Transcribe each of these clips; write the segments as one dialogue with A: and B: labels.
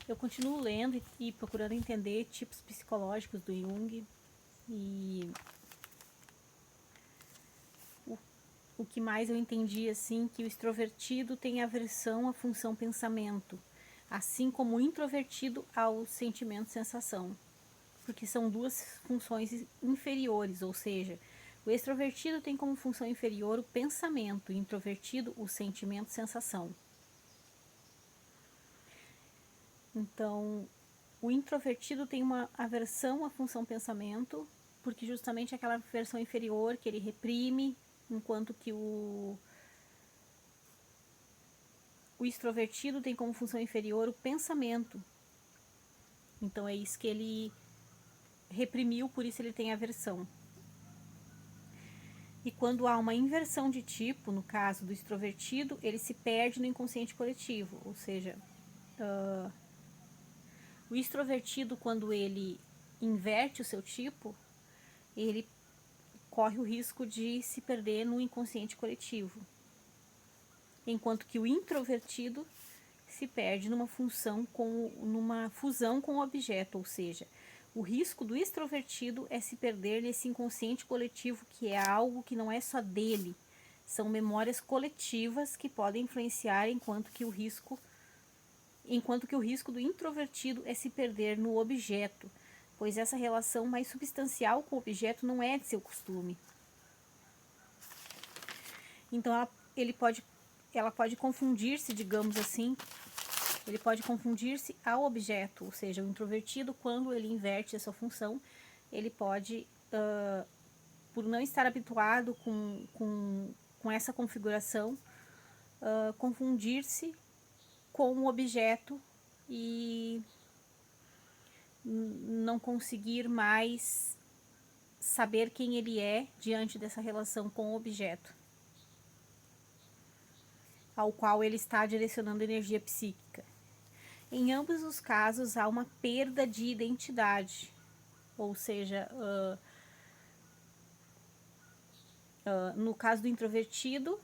A: Eu continuo lendo e procurando entender tipos psicológicos do Jung, e o que mais eu entendi, assim, que o extrovertido tem aversão à função pensamento, assim como o introvertido ao sentimento sensação, porque são duas funções inferiores, ou seja, o extrovertido tem como função inferior o pensamento, o introvertido o sentimento sensação. Então, o introvertido tem uma aversão à função pensamento, porque justamente é aquela versão inferior que ele reprime, enquanto que o extrovertido tem como função inferior o pensamento. Então é isso que ele reprimiu, por isso ele tem aversão. E quando há uma inversão de tipo, no caso do extrovertido, ele se perde no inconsciente coletivo, ou seja, o extrovertido, quando ele inverte o seu tipo, ele corre o risco de se perder no inconsciente coletivo, enquanto que o introvertido se perde numa fusão com o objeto, ou seja, o risco do extrovertido é se perder nesse inconsciente coletivo, que é algo que não é só dele, são memórias coletivas que podem influenciar, enquanto que o risco do introvertido é se perder no objeto, pois essa relação mais substancial com o objeto não é de seu costume. Então ela pode confundir-se, digamos assim, ele pode confundir-se ao objeto, ou seja, o introvertido, quando ele inverte a sua função, ele pode, por não estar habituado com essa configuração, confundir-se com o objeto e não conseguir mais saber quem ele é diante dessa relação com o objeto, ao qual ele está direcionando energia psíquica. Em ambos os casos, há uma perda de identidade, ou seja, no caso do introvertido,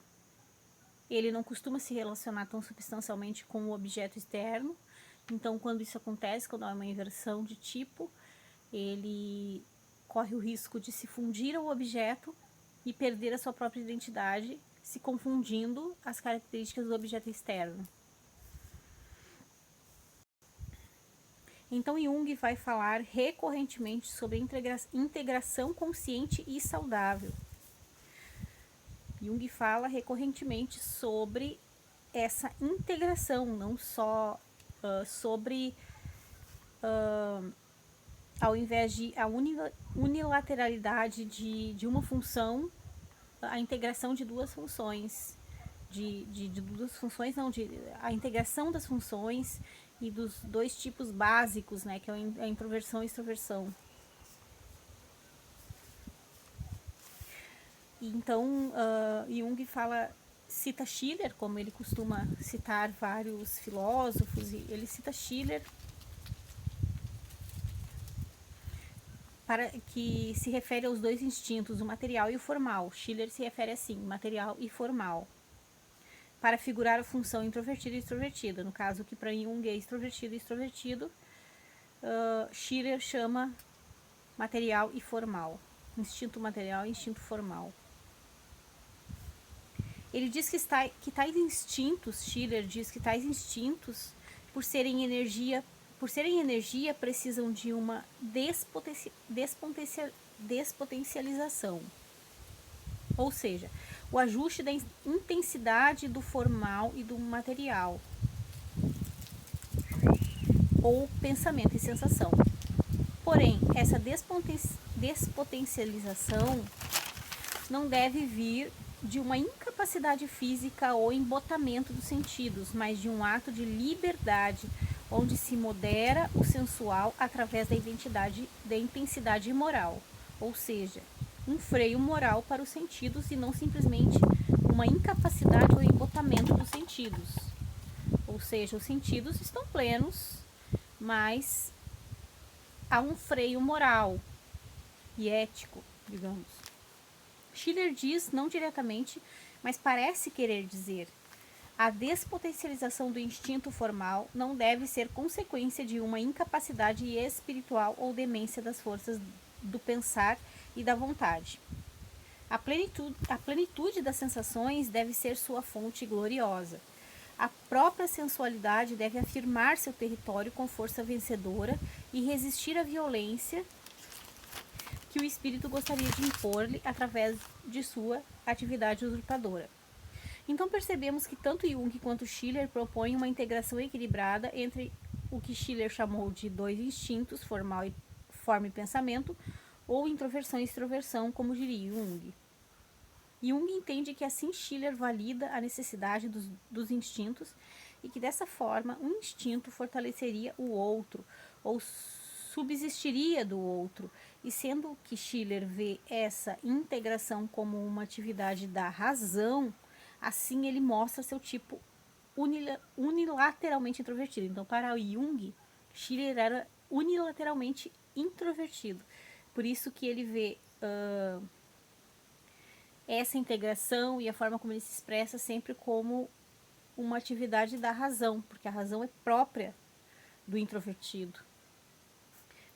A: ele não costuma se relacionar tão substancialmente com o objeto externo, então quando isso acontece, quando há uma inversão de tipo, ele corre o risco de se fundir ao objeto e perder a sua própria identidade, se confundindo as características do objeto externo. Então Jung vai falar recorrentemente sobre integração consciente e saudável. Jung fala recorrentemente sobre essa integração, não só sobre, ao invés de a unilateralidade de uma função, a integração de duas funções, de duas funções, não, a integração das funções e dos dois tipos básicos, né, que é a introversão e a extroversão. Então, Jung cita Schiller, como ele costuma citar vários filósofos, e ele cita Schiller que se refere aos dois instintos, o material e o formal. Schiller se refere assim, material e formal, para figurar a função introvertida e extrovertida. No caso, que para Jung é extrovertido e extrovertido, Schiller chama material e formal, instinto material e instinto formal. Ele diz que tais instintos, Schiller diz que tais instintos, por serem energia, precisam de uma despotencialização. Ou seja, o ajuste da intensidade do formal e do material, ou pensamento e sensação. Porém, essa despotencialização não deve vir de uma incapacidade física ou embotamento dos sentidos, mas de um ato de liberdade, onde se modera o sensual através da intensidade moral, ou seja, um freio moral para os sentidos e não simplesmente uma incapacidade ou embotamento dos sentidos. Ou seja, os sentidos estão plenos, mas há um freio moral e ético, digamos. Schiller diz, não diretamente, mas parece querer dizer: A despotencialização do instinto formal não deve ser consequência de uma incapacidade espiritual ou demência das forças do pensar e da vontade. A plenitude das sensações deve ser sua fonte gloriosa. A própria sensualidade deve afirmar seu território com força vencedora e resistir à violência que o espírito gostaria de impor-lhe através de sua atividade usurpadora. Então percebemos que tanto Jung quanto Schiller propõem uma integração equilibrada entre o que Schiller chamou de dois instintos, forma e pensamento, ou introversão e extroversão, como diria Jung. Jung entende que assim Schiller valida a necessidade dos instintos e que dessa forma um instinto fortaleceria o outro ou subsistiria do outro, e sendo que Schiller vê essa integração como uma atividade da razão, assim ele mostra seu tipo unilateralmente introvertido. Então, para Jung, Schiller era unilateralmente introvertido. Por isso que ele vê essa integração e a forma como ele se expressa sempre como uma atividade da razão, porque a razão é própria do introvertido.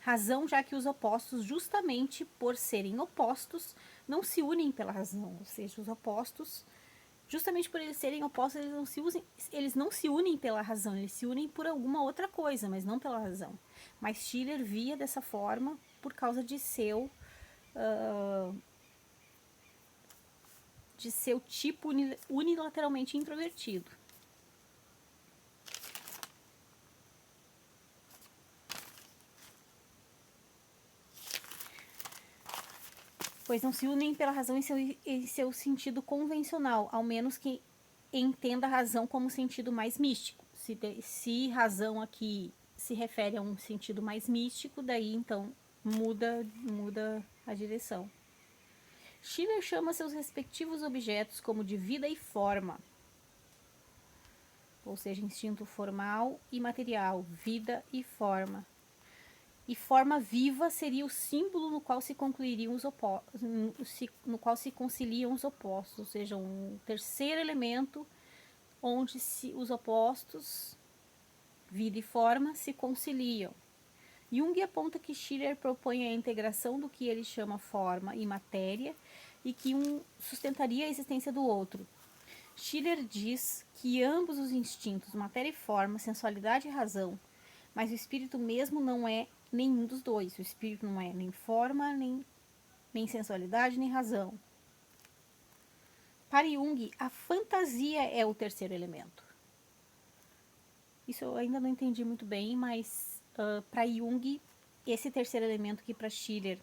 A: Razão, já que os opostos, justamente por serem opostos, não se unem pela razão, ou seja, os opostos, justamente por eles serem opostos, eles não se unem pela razão, eles se unem por alguma outra coisa, mas não pela razão. Mas Schiller via dessa forma por causa de seu tipo unilateralmente introvertido. Pois não se unem pela razão em seu sentido convencional, ao menos que entenda a razão como sentido mais místico. Se razão aqui se refere a um sentido mais místico, daí então muda a direção. Schiller chama seus respectivos objetos como de vida e forma, ou seja, instinto formal e material, vida e forma. E forma viva seria o símbolo no qual se conciliam os opostos, ou seja, um terceiro elemento onde os opostos, vida e forma, se conciliam. Jung aponta que Schiller propõe a integração do que ele chama forma e matéria e que um sustentaria a existência do outro. Schiller diz que ambos os instintos, matéria e forma, sensualidade e razão, mas o espírito mesmo não é nenhum dos dois. O espírito não é nem forma, nem sensualidade, nem razão. Para Jung, a fantasia é o terceiro elemento. Isso eu ainda não entendi muito bem, mas para Jung, esse terceiro elemento que para Schiller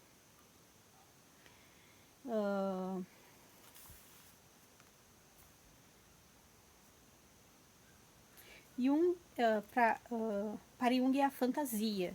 A: para Jung é a fantasia.